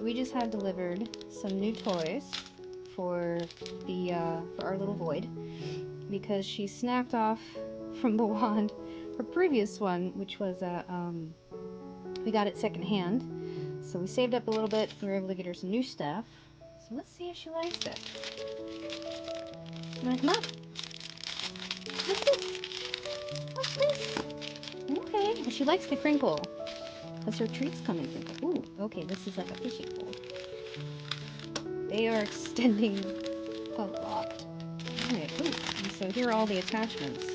we just had delivered some new toys for for our little Void, because she snapped off from the wand. Her previous one, which was we got it secondhand, so we saved up a little bit. We were able to get her some new stuff. So let's see if she likes it. You wanna come up? What's this? What's this? Okay, well, she likes the crinkle, because her treats come in crinkle. Ooh, okay, this is like a fishing pole. They are extending a lot. Alright, ooh, and so here are all the attachments.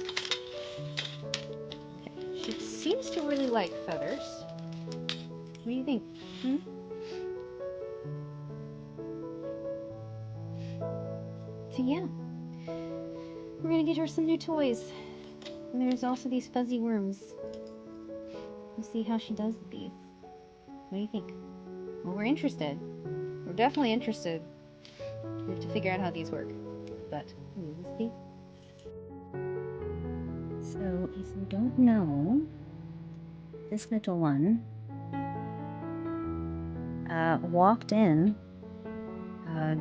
Okay. She seems to really like feathers. What do you think? So yeah, we're gonna get her some new toys. And there's also these fuzzy worms. We'll see how she does with these. What do you think? Well, we're interested. We're definitely interested. We have to figure out how these work. But we'll see. So, if you don't know, this little one walked in a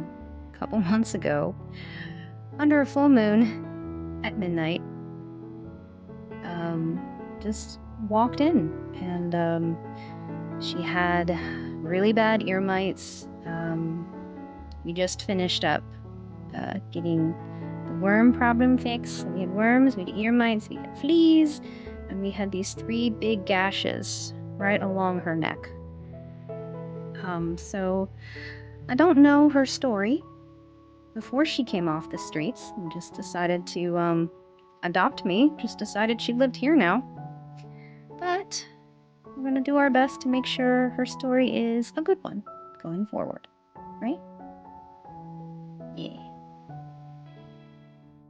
couple months ago under a full moon at midnight. Just walked in, and she had really bad ear mites. We just finished up getting the worm problem fixed. We had worms, we had ear mites, we had fleas, and we had these 3 big gashes right along her neck. So I don't know her story. Before she came off the streets and just decided to adopt me, just decided she lived here now. But we're gonna do our best to make sure her story is a good one going forward, right?